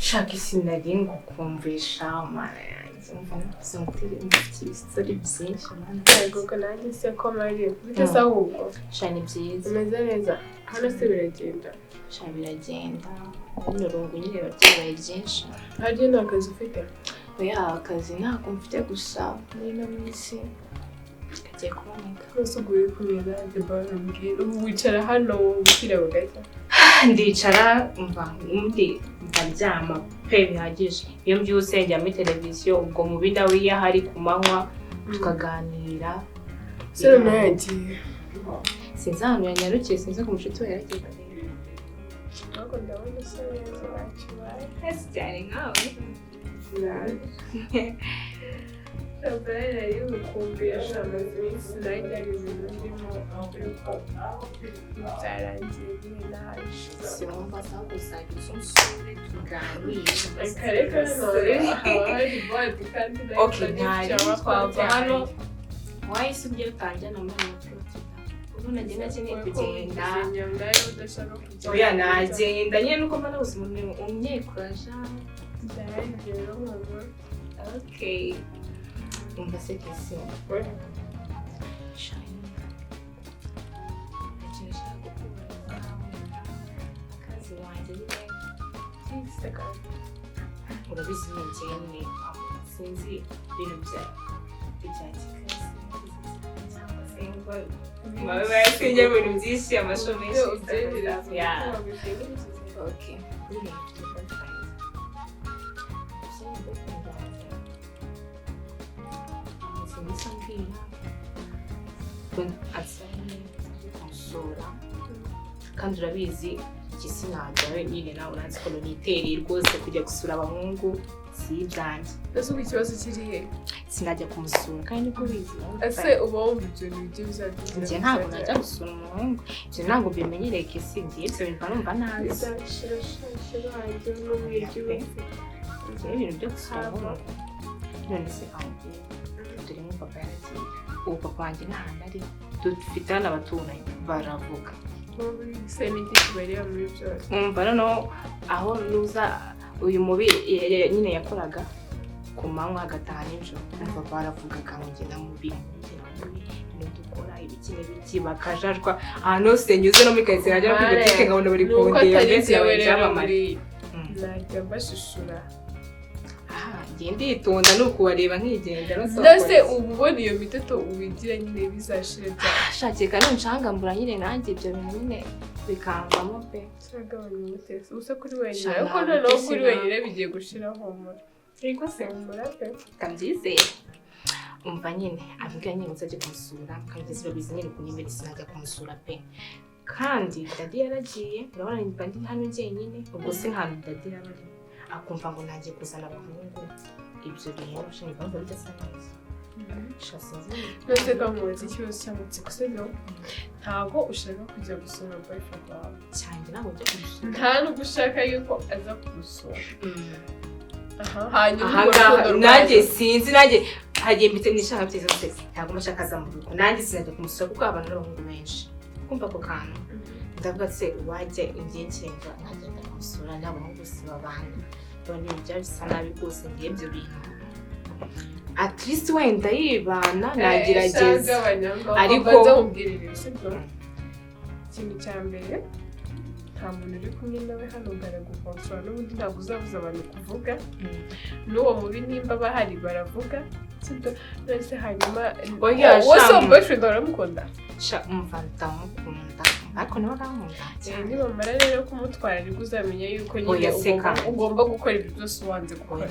shaka isinari ngukumvisha amara yanjye mva sinutire ibistori byinshi yego ko nanjye se ko mari bite se ahubwo shani byiza umeze neza hano se biragenda shani biragenda n'urungu nyine babyabaye byinshi hari n'akazi ufite oya akazi ntabwo mfite gusa muri ino minsi kagiye kuboneka usuguye kumera debara mbwira wicara hano gushyira bugacya ndicara mva undi ndaryama pe bihagije iyo mbyutse njya muri televiziyo ubwo mu bidawi iyo hari ku manywa tukaganira sero nagiye sinzi ahantu yanyarukiye sinzi ko mushuti we yaragiye ariko ndabona se neza bakibaye hasi cyane nkawe Abana y'ubukumbisha amaze iminsi najya ibintu ndimo ariko byarangiye nyine naje siwumva zagusangiza umusore tuganire reka none haba hari bodi kandi nayo twava hano wahise ugiye utanjyana muri mototi ubu nagenda akeneye kugenda oya nagenda nyine nuko mbona ubuzima umyekuraja byarangiro nk'ubu okay umva se question shine nashaka gukora akazi wanjye nyine urabizi njyewe sinzi ibintu bya kikazi cyangwa se ngo mawe bayasinye ibintu byinshi amashuri menshi ya okay kumusura kandi urabizi igisi ntabwo nyine nawe urazi ko nitereye rwose kujya gusura abahungu si ibyanjye ese ubu ikibazo kiri he sinajya kumusura kandi niko bizi ese uba wumva ibyo nibyo bizagira njye ntabwo najya gusura umuhungu ibyo ntabwo bimenyereye ko isi ngiye ibyo bimva numva nabi bizashira wanjye n'umwiryo njyewe ibintu byo gusura abahungu none se ambwira dore nk'uko papa yaragiye ubu papa wanjye n'ahantu ari dufite hano abaturanyi baravuga se n'iki kibareba muri byose umva noneho aho nuza uyu mubi nyine yakoraga ku manywa agataha nijoro umva baravugaga ngo ngenda mubi dukora ibiki n'ibiki bakajajwa ahantu hose nyuze no muri karitsiye najya kuri butike nkabona bari kundeba mbese yabaye najya mbashishura ngenda yitonda ni ukubareba nkigenda ndetse ubu ubona iyo mitoto ubigira nyine bizashira shakeka nunshangambura nyine nanjye ibyo bintu nyine bikangamo pe cyagabanya umutesi ubusa kuri wenyine ariko noneho kuri wenyine bigiye gushira homora ariko se homora pe kabyizeye umva nyine avuga nyine uzajya kumusura kandi zirabizi nyine kunyemera sinajya kumusura pe kandi dadi yaragiye urabona nimba ndi hano njyenyine ubwo se nkantu dadi yarabari akumva ngo nagiye kuzana abahungu ibyo bintu ushaka kuvuga bidasa neza nose kamuzi ikibazo cy'amatsiko sibyo ntabwo ushaka kujya gusura boyfriend wawe cyane ntabwo ujya kumusura nta nubwo ushaka yuko aza kugusura hanyuma nanjye sinzi nanjye hagiye mbite nishaka byiza byose ntabwo mushaka aza mu rugo nanjye sinajya kumusura kuko abantu n'abahungu benshi kumva ako kantu ndavuga se wajya igihe cyenda nkagenda kumusura n'abahungu si babana none ibyo bisa nabi rwose ngiye ibyo bintu at least wenda yibana nagerageza ariko ikintu cya mbere nta muntu uri kumwe nawe hano ugaragukonsora n'ubundi ntabwo uzabuza abantu kuvuga n'uwo mubi nimba bahari baravuga nose hanyuma wose boyfriend waramukunda umva ndamukunda ariko nawe arankunda nibamara rero kumutwara nibwo uzamenya yuko nyine ugomba gukora ibyo byose ubanze gukora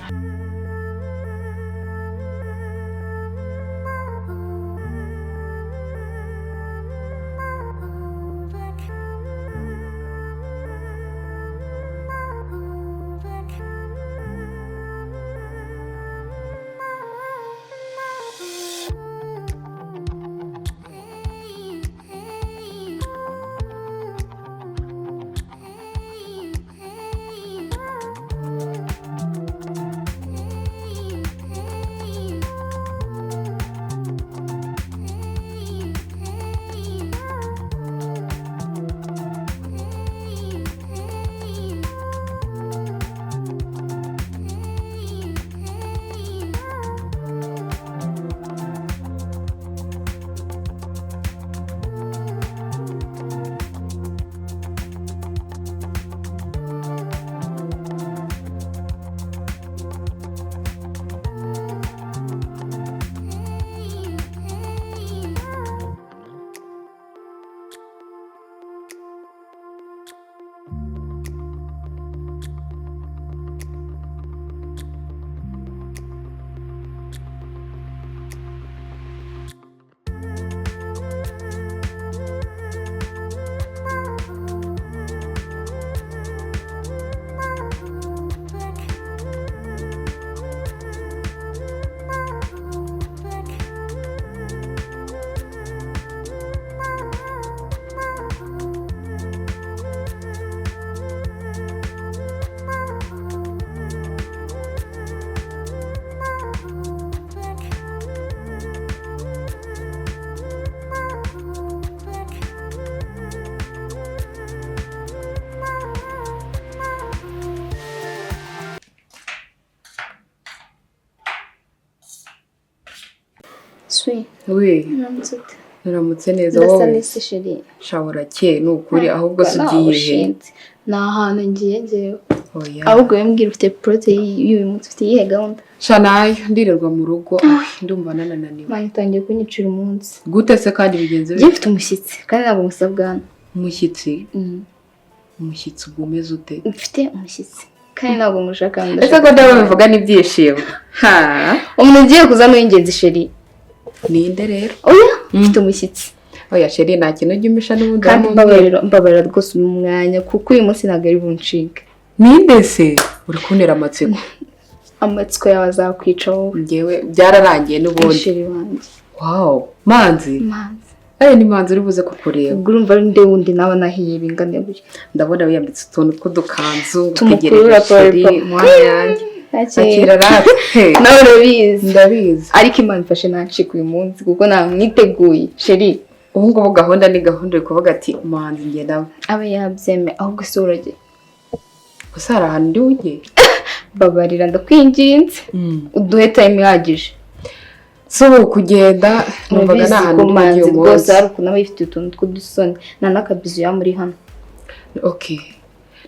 Swi. we Namutse. uramutse neza Ndasa wowe nese sheri. shawura ke nukuri ahubwo sugiye he Na hano ngiye ngewe. oya Ahubwo yambwira ufite protein y'uyu munsi ufite iyihe gahunda? shanayo ndirirwa mu rugo ndumva nananiwe Mani tangiye kunyicira umunsi. gute se kandi bigenze Ngiye mfite umushyitsi kandi ntabwo musabwana. umushyitsi umushyitsi ugumeze ute Mfite umushyitsi kandi ntabwo mushaka ese ko ndawe bivuga n'ibyishimo ha umuntu ugiye kuza n'uw'ingenzi sheri. ninde rero Oya mfite umushyitsi. oya sheri nta kintu ugimisha n'ubundi Kandi mbabarira rwose umwanya kuko uyu munsi ntabwo ari buncike. ninde se uri kuntera amatsiko Amatsiko yawe azakwica wowe. ngewe byararangiye n'ubundi Sheri wanjye. wow manzi ni manzi uri buze kukureba ubwo urumva ari nde wundi nawe nahiye bingane gutya. ndabona wiyambitse utuntu tw'udukanzu Tumukurura sheri mwana yanjye akira rate nawe urabizi. ndabizi Ariko Imana ifashe nacika uyu munsi kuko namwiteguye sheri. ubu ngubu gahunda ni gahunda uri kuvuga ati manzi njye nawe abe yabyeme ahubwo se urage gusa hari ahantu ndi ujye babarira ndakwinginze uduhe time ihagije. so ubu kugenda numvaga nta hantu ndi ugiye rwose umunsi hari ukuntu aba yifite utuntu tw'udusoni nta n'akabizu yamuri hano. okay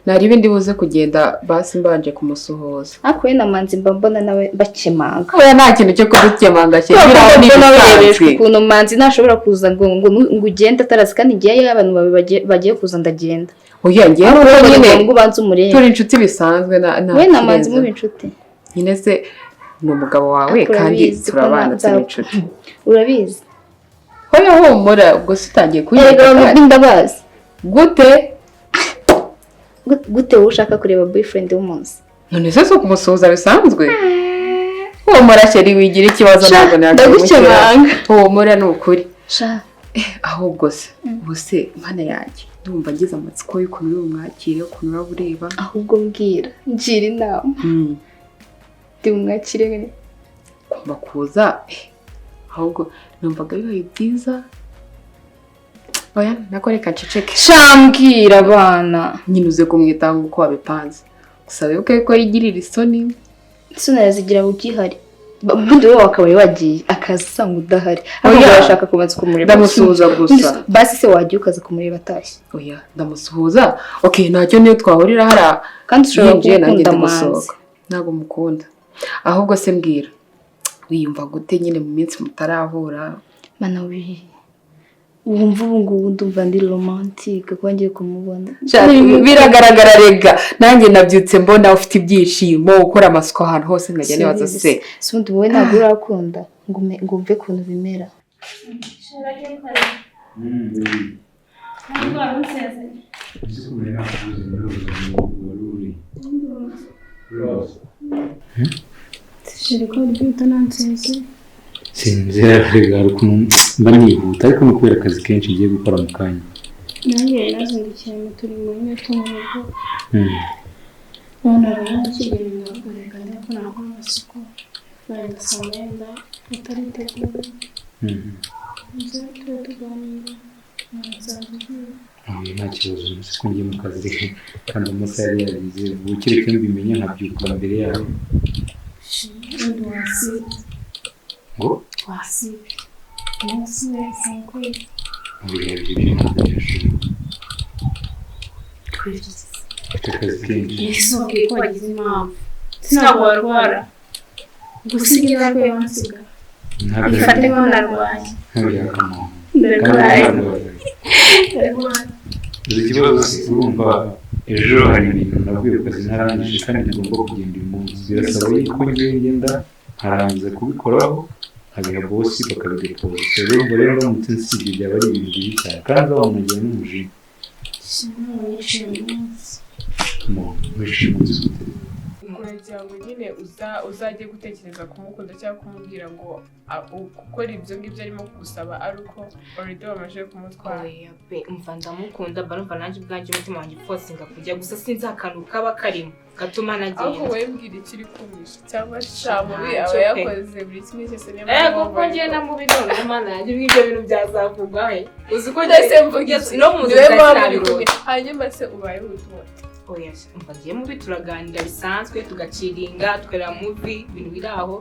nari ibindi buze kugenda basi mbanje kumusuhuza ariko we na manzi mba mbona nawe bakemanga. oya nta kintu cyo kudukemanga Kuko cyera nabirebeshwe ukuntu manzi ntashobora kuza ngo ugende atarazi kandi ngiye abantu bagiye kuza ndagenda. oya ngiye nyine ngo ubanze umurebe. turi inshuti bisanzwe na we na manzi mu inshuti. nyine se ni umugabo wawe kandi turabana turi inshuti urabizi. hoya humura ubwo se utangiye kuyega ndabazi gute wowe ushaka kureba boyfriend w'umunsi none se so kumusuhuza bisanzwe humura sheri wigira ikibazo ntabwo ndagukemanga humura ni ukuri sha ahubwo se ubuse mana yanjye ndumva ngize amatsiko y'ukuntu uri bumwakire ukuntu uraba ureba ahubwo mbwira ngira inama ndi bumwakire nyine kumva kuza ahubwo numvaga bibaye byiza oya nako reka nceceke shambwira abana nyine uze kumwitanga uko wabipanze gusa wibuke ko yigirira isoni isoni arazigira ugihari ubundi wowe wakabaye wagiye akaza usanga udahari ahubwo urashaka kubanza kumureba ndamusuhuza gusa basi se wagiye ukaza kumureba atashye oya ndamusuhuza okay ntacyo niyo twahurira hari kandi ushobora gukunda amazi ntabwo mukunda ahubwo se mbwira wiyumva gute nyine mu minsi mutarahura mana wumva ubu ngubu ndumva ndi romantique kuba ngiye kumubona biragaragara rega nanjye nabyutse mbona ufite ibyishimo ukora amasuku ahantu hose nkajya nibaza se ubundi wowe ntabwo urakunda ngo umve ukuntu bimera sinzira hari ukuntu mba nihuta ariko no kubera akazi kenshi ngiye gukora mu kanya nanjye nazindukiye mu turimo nyine mu rugo none rero nkigenza kureka ndetse ntabwo amasuku wenda saa yenda utariteguye nzira tuba tuganira nta kibazo nzi ko ngiye mu kazi kandi amasaha yari yagize ubu kereka mbimenye nkabyuka mbere yawe undi wasiba ngo wasiba umunsi wese nk'ukwezi mu bihe by'ibyo ntabwo yashoboye mfite akazi kenshi yisubwiye ko wagize impamvu sinabwo warwara gusiga ibirahuri wansiga ifate nkaho narwaye ntabwo yakamamo ndarwaye uzi ikibazo urumva ejo hari ibintu navuye ku kazi ntarangije kandi ngomba kugenda uyu munsi birasaba yuko ngenda nkarangiza kubikoraho nkabiha bosi bakabidepoza urumva rero uramutse nsibye byaba ari ibintu bibi cyane kandi wamugira n'umujinya wishimye kugira ngo nyine uzajye gutekereza kumukunda cyangwa kumubwira ngo gukora ibyo ngibyo arimo kugusaba ari uko already wamaze kumutwara. umva ndamukunda barumva nanjye ubwanjye umutima wanjye fosinga kujya gusa sinzi akantu kaba karimo gatuma nagenda aho wowe mbwira ikiri kumwisha cyangwa shamubi aba yakoze buri kimwe cyose niyo mpamvu kuko njye na mubi none imana yanjye ibyo bintu byazavugwa he uzi ko ndetse mvuga no mu nzira hanyuma se ubaye utuwe umva ngiye mubi turaganira bisanzwe tugaciringa tukareba muvi ibintu biri aho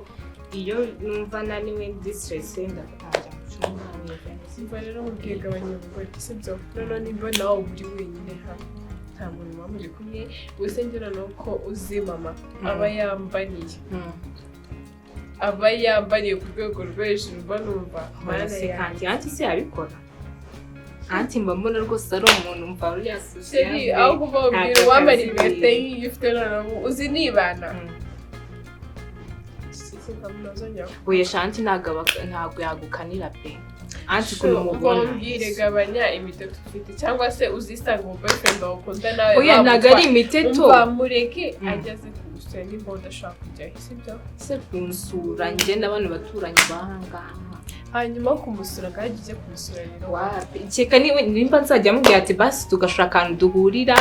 iyo numva naniwe ndi stress ndakajya mu cyumba Simba rero mubwigabanya ubugore sibyo noneho nimba nawe uri wenyine hano nta muntu muba muri kumwe wese ngera nuko uzi mama aba yambaniye ku rwego rwo hejuru mba numva mana yanjye anti se yabikora anti mba mbona rwose ari umuntu mva uri asosiyete aho kuva ubwira wambara ibirete iyo ufite noneho uzi nibana oya shanti ntabwo yagukanira pe anti kuno mubona mbwire gabanya imiteto ufite cyangwa se uzisanga mu boyfriend wawe ukunda nawe oya ntabwo ari imiteto bamureke ageze kugusura nimba udashaka kujyaho sibyo se kunsura njye n'abantu baturanye bahangaha hanyuma kumusura ngagize kumusura rero wapi cyeka nimba nzajya mubwira ati basi tugashaka ahantu duhurira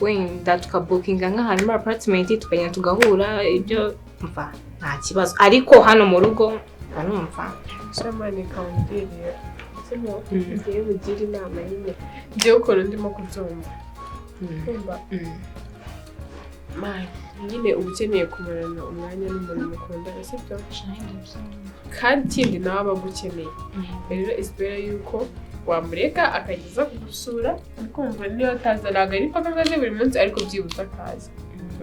wenda tukabukinga nk'ahantu muri apartment tukagenda tugahura ibyo mva nta kibazo ariko hano mu rugo ntanumva shamani kawumbiriye simo ngiye bugira inama nyine ngiye ukuntu ndimo kubyumva kumva nyine uba ukeneye kumarana umwanya n'umuntu mukundana sibyo kandi ikindi nawe aba agukeneye rero isibera yuko wamureka akageza kugusura ukumva niyo ataza ntabwo ari paka akaze buri munsi ariko byibuze akaza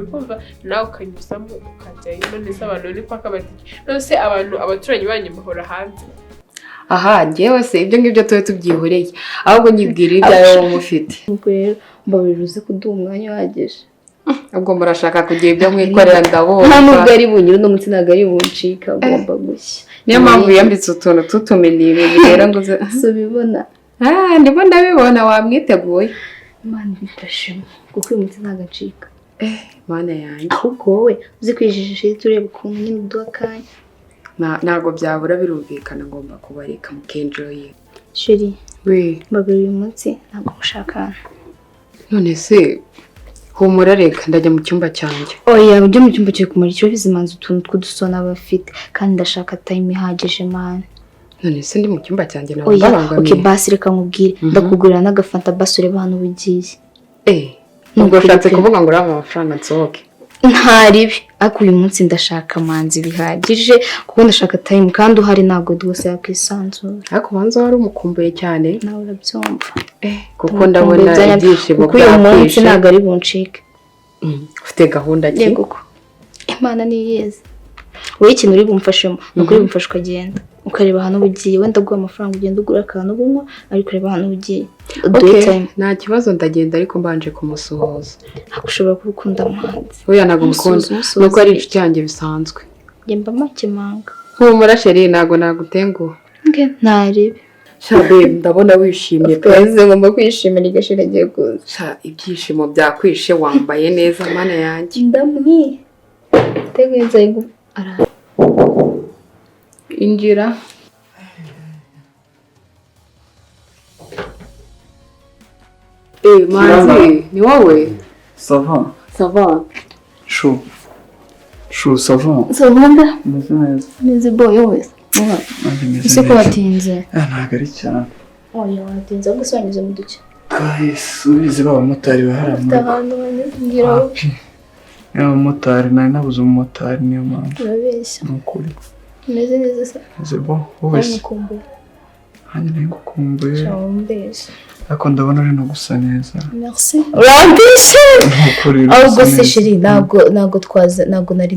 ukumva nawe ukanyuzamo ukajyayo none se abantu ni paka bati none se abaturanyi banyu bahora hanze aha njyewe se ibyo ngibyo tuba tubyihoreye ahubwo nyibwira ibyawe wowe mufite ubwo rero mbabiruze kuduha umwanya uhagije ubwo murashaka kugira ibyo mwikorera ndabona nta nubwo ari bunyure uno munsi ntabwo ari buncika ugomba gushya niyo mpamvu yambitse utuntu tutumenire rero ngo subibona ndimo ndabibona wamwiteguye imana ibifashemo kuko uyu munsi ntabwo acika mana yanjye ahubwo wowe uzi kwijijisha tureba ukuntu nyine uduha akanya ntabwo byabura birumvikana ngomba kubareka mukenjoye sheri we mbabwira uyu munsi ntabwo mushakana none se humura reka ndajya mu cyumba cyanjye oya ujye mu cyumba cyawe kumara icyo bizimanza utuntu tw'udusona bafite kandi ndashaka time ihagije mani none se ndi mu cyumba cyanjye nawe oya mbabangamiye okay basi reka nkubwire ndakugurira n'agafanta basi ureba hano ubugiye nubwo ushatse kuvuga ngo uriya amafaranga nsohoke ntaribi ariko uyu munsi ndashaka manzi bihagije kuko ndashaka time kandi uhari ntabwo rwose yakwisanzura ariko ubanza wari umukumbuye cyane nawe urabyumva kuko ndabona ibyishimo kuko uyu munsi ntabwo ari buncike ufite gahunda ki yego ko imana niyeze wowe ikintu uri bumfashemo ni ukuri bumfasha ukagenda ukareba ahantu ugiye wenda guha amafaranga ugenda ugura akantu ubunywa ariko ureba ahantu ugiye nta kibazo ndagenda ariko mbanje kumusuhuza ushobora kubukunda amazi oya ntabwo mukunda nuko ari inshuti yanjye bisanzwe mba make manga humura sheri ntabwo nagutenguha ntaribi shabe ndabona wishimye twese ngomba kwishimira igashira agiye kuza ibyishimo byakwishe wambaye neza mana yanjye ndamwi teguye nzayigu injira manzi ni wowe Ça va? Ça va? Chaud. Chaud, ça va? Ça va nda? Meze neza. Meze boy wese. Nanjye meze Ese ko neza. watinze? Ntabwo ari cyane. Oya watinze ahubwo usanyuze mu duce. Kahise ubizi b'abamotari bahari mu rugo. Ahantu banyuze Wapi? Abamotari nari nabuze umumotari niyo mpamvu. urabeshya. Ni ukuri. Meze neza se. Meze bo wowe se. Namukumbuye. Nanjye nari ngukumbuye. Cyambesha. Ariko ndabona uri no gusa neza. Merci. Urambeshe. Ni ukuri. Ahubwo se sheri ntabwo nari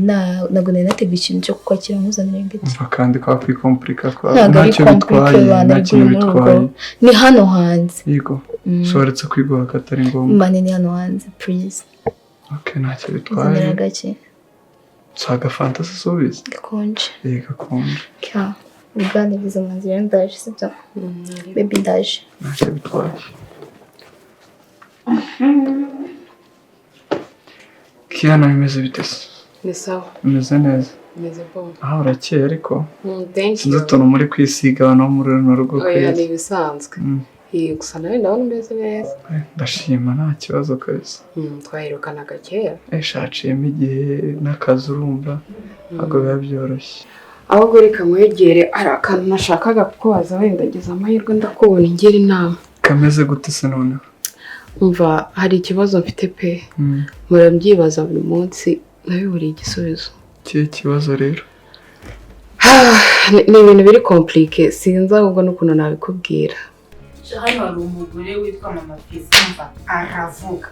nateguye ikintu cyo kukwakira nkuzanira ingiti. Umva kandi kwa kwikomplika kwa Ntabwo ari ntacyo komplike bitwaye, bana ntacyo rwuri mu bitwaye. rugo. Ni hano hanze. Yego. Ushobora kwiguha katari ngombwa. Mane ni hano hanze please. Okay, ntacyo Uzanira bitwaye. gake. Saga fantasi subiza. Gakonje. Yego konje. Kya. Uganiriza manzi rero ndaje sibyo. Baby ndaje. Ntacyo bitwaye. Kiana bimeze bite se? ni sawa Bimeze neza. meze bon Aha urakeye ariko thank sinzi you utuntu muri kwisiga abantu bo muri runo rugo oya ni kwezi. ibisanzwe gusa nawe ndabona umeze neza Ndashima nta kibazo kabisa. twahirukanaga kera Shaciyemo igihe n'akazi urumva ntabwo biba byoroshye. ahubwo reka mwegere hari akantu nashakaga kukubaza wenda ageze amahirwe ndakubona ingira inama Kameze gute se noneho? umva hari ikibazo mfite pe murabyibaza buri munsi nabiburiye igisubizo Kihe kibazo rero? ni ibintu biri komplike sinzi ahubwo n'ukuntu nabikubwira. hano hari umugore witwa mama Pisi aravuga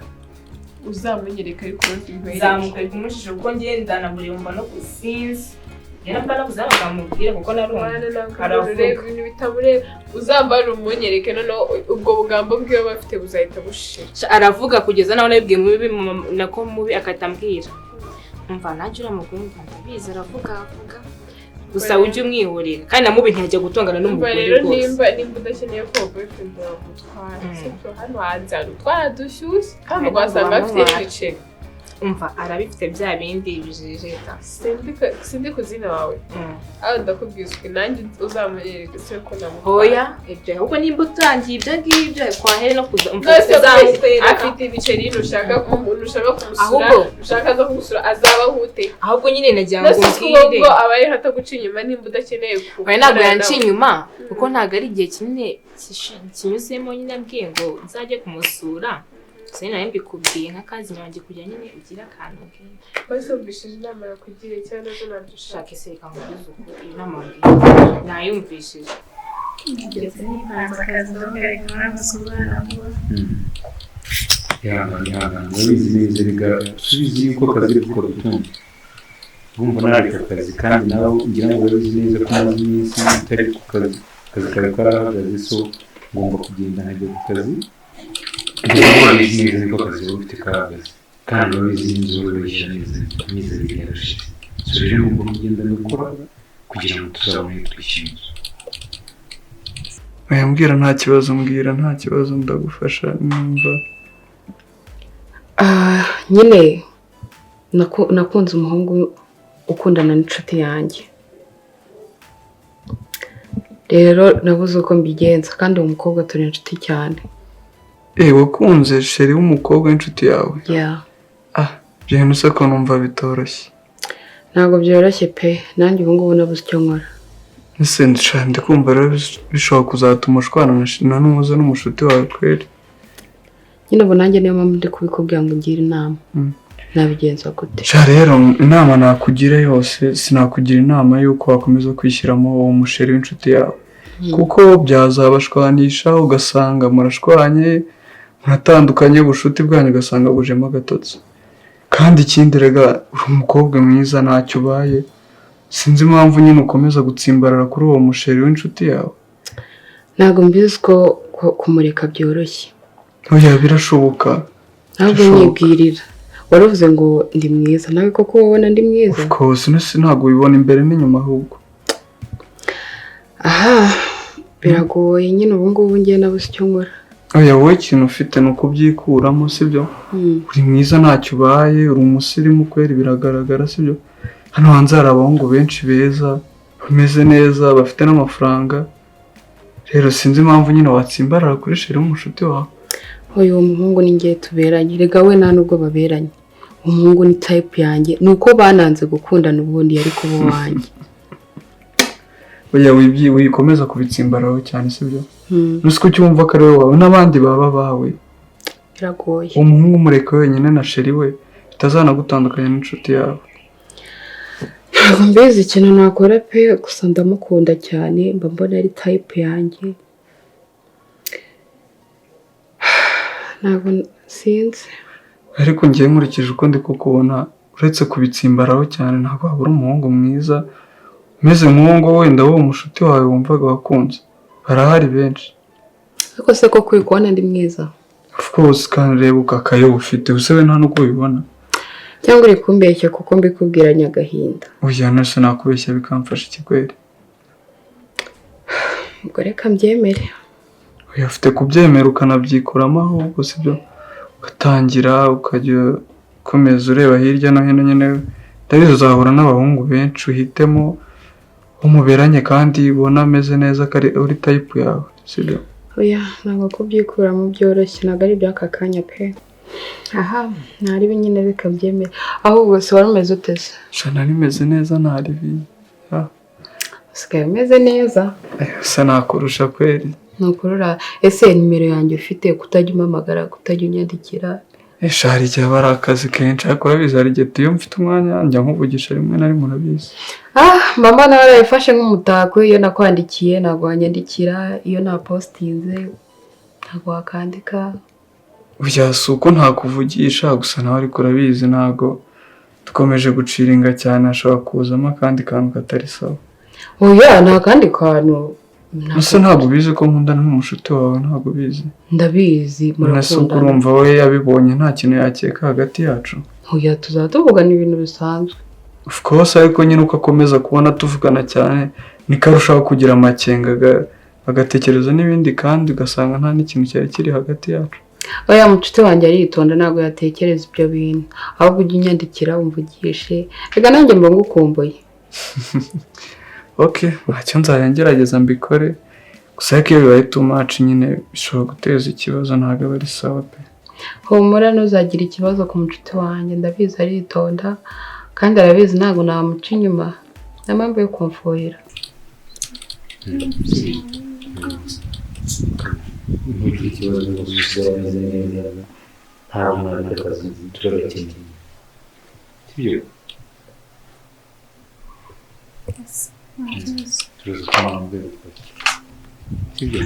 uzamunyereka ariko zamukwereka umushije kuko ngenda namuremba no kusinzi yena mbana kuzaba kamubwira kuko aravuga ibintu bitabure uzambara umunyereke none ubwo bugambo bwiwe bafite buzahita bushira aravuga kugeza naho nabibwiye mubi nako mubi akatambwira umva nanjye uramukuru ndabizi aravuga gusa ujye umwihorera kandi namubi ntiyajya gutongana n'umugore rero nimba udakeneye ko boyfriend yagutwara sibyo hano hanze twadushyushye kandi ugasanga afite n'ibiceri umva arabifite bya bindi bijejeta sindi kuzina wawe aho ndakubwizwe nanjye uzamunyereka se ko hoya ibyo ahubwo nimba utangiye ibyo ngibyo kwahere no kuza afite ibiceri ushaka kumusura ushaka zo kumusura azaba hute ahubwo nyine nagira ngo mbwire ubwo abaye hataguca inyuma nimba udakeneye kuba ntabwo yanci inyuma kuko ntabwo ari igihe kinini kinyuzemo nyine ambwiye ngo nzajye kumusura sena nawe mbikubwiye nk'akazi nyanjye kujya nyine ugira akantu bwira basubishije inama yakugira cyane zo nadushaka ese reka ngubize uko inama mbwira nayumvishije urabizi neza rega subizi yuko akazi ari gukora utundi urumva nareka akazi kandi nawe ugira ngo urabizi neza ko umaze iminsi utari ku kazi akazi kawe karahagaze so ngomba kugenda nkajya ku kazi urabizi neza yuko akazi wowe ufite karahagaze kandi urabizi neza urabishyira neza bigarashe so rero ngomba kugenda gukora kugira ngo tuzabone twishyura mbwira nta kibazo mbwira nta kibazo ndagufasha numva nyine nakunze umuhungu ukundana n'inshuti yanjye rero nabuze uko mbigenza kandi uwo mukobwa turi inshuti cyane. wakunze sheri w'umukobwa w'inshuti yawe? byihuse se ko numva bitoroshye. Ntabwo byoroshye pe nanjye ubu ngubu nabuze icyo nkora. ese ndi kumva rero bishobora kuzatuma ushwana na n'umuze n'umushuti wawe kweri. nyine ubu nanjye niyo mpamvu ndi kubikubwira ngo ungire inama nabigenza gute. rero inama nakugira yose sinakugira inama y'uko wakomeza kwishyiramo uwo musheri w'inshuti yawe kuko byazabashwanisha ugasanga murashwanye muratandukanye ubushuti bwanyu ugasanga bujemo agatotsi. kandi ikindi rega uri umukobwa mwiza ntacyo ubaye sinzi impamvu nyine ukomeza gutsimbarara kuri uwo musheri w'inshuti yawe. ntabwo mbizi ko kumureka byoroshye. oya birashoboka. ntabwo nyibwirira waravuze ngo ndi mwiza nawe koko ubona ndi mwiza? of course ntabwo ubibona imbere n'inyuma ahubwo. biragoye nyine ubu ngubu ngiye nabuze icyo nkora. oya wowe ikintu ufite ni ukubyikuramo sibyo? uri mwiza ntacyo ubaye uri umusirimu kweri biragaragara sibyo? hano hanze hari abahungu benshi beza bameze neza bafite n'amafaranga rero sinzi impamvu nyine watsimbarara kuri sheri w'umushuti wawe. uyu muhungu ni ngiye tuberanye rega we nta nubwo baberanye. umuhungu ni type yanjye ni uko bananze gukundana ubundi yari kuba wanjye. oya wikomeza kubitsimbaraho cyane sibyo? nuko cyumva ko ari wowe wawe n'abandi baba bawe. biragoye. uwo muhungu umureka wenyine na sheri we bitazanagutandukanya n'inshuti yawe. ntabwo mbizi ikintu nakora pe gusa ndamukunda cyane mba mbona ari type yanjye. ntabwo sinzi. ariko ngiye nkurikije uko ndi kukubona uretse kubitsimbaraho cyane ntabwo wabura umuhungu mwiza umeze nk'uwo wenda wowe umushuti wawe wumvaga wakunze barahari benshi. ariko se ko kuri kubona ndi mwiza? of course kandi reba ukakayo ufite use we nta n'uko ubibona cyangwa uri kumbeshya kuko mbikubwiranye agahinda? oya nose nakubeshya bikamfasha ikikweri. ubwo reka mbyemere. oya ufite kubyemera ukanabyikuramo ahubwo sibyo ugatangira ukajya ukomeza ureba hirya no hino nyine ndabizi uzahura n'abahungu benshi uhitemo umuberanye kandi ubona ameze neza ko uri type yawe sibyo? oya ntabwo kubyikuramo byoroshye ntabwo ari iby'aka kanya pe. ntaribi nyine reka byemere ahubwo se wari umeze uteze? nari meze neza ntaribi. usigaye umeze neza? se nakurusha kweri. nukurura ese nimero yanjye ufite kutajya umpamagara kutajya unyandikira hari igihe aba ari akazi kenshi ariko urabizi hari igihe iyo mfite umwanya njya nkuvugisha rimwe na rimwe urabizi. Mama nawe yarabifashe nk'umutako iyo nakwandikiye ntabwo wanyandikira iyo napositinze ntabwo wakandika. Burya si uko ntakuvugisha gusa nawe ariko urabizi ntabwo dukomeje guciringa cyane hashobora kuzamo akandi kantu katari sawa. Oya nta kandi kantu. Ese ntabwo ubizi ko nkundana n'umushuti wawe ntabwo ubizi? Ndabizi murakundana. Urumva we yabibonye nta kintu yakeka hagati yacu? Oya tuzatuvugana ibintu bisanzwe. Of course ariko nyine uko akomeza kubona tuvugana cyane niko arushaho kugira amakenga agatekereza n'ibindi kandi ugasanga nta n'ikintu cyari kiri hagati yacu. Oya mucuti wanjye aritonda ntabwo yatekereza ibyo bintu ahubwo ujya unyandikira umvugishe reka nanjye mba ngukumbuye. Okay ntacyo nzajya ngerageza mbikore gusa ariko iyo bibaye too much nyine bishobora guteza ikibazo ntabwo aba ari sawa pe. Humura ntuzagira ikibazo ku mucuti wanjye ndabizi aritonda kandi arabizi ntabwo namuca inyuma nta mpamvu yo kumfuhira. ntugire ikibazo gusa bimeze neza nta mwana akazi turabakeneye sibyo turuzi ko nta mbere sibyo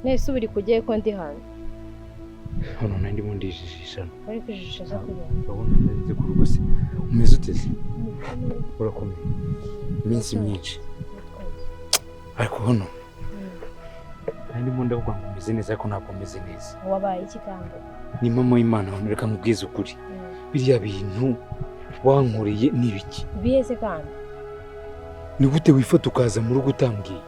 Nese uri kujye ko ndi hanze. Hano nandi mu ndijisha. Ari kujisha za kujya. Urabona nzi ku rugo se. Umeze uteze. Urakomeye. Iminsi myinshi. Ariko hano. Nandi mu ndavuga ngo umeze neza ariko ntabwo umeze neza. Wabaye iki kandi? Ni mama w'Imana hano reka nkubwize ukuri. Biriya bintu wankoreye nibiki? Biyese kandi. Ni gute wifata ukaza mu rugo utambwiye?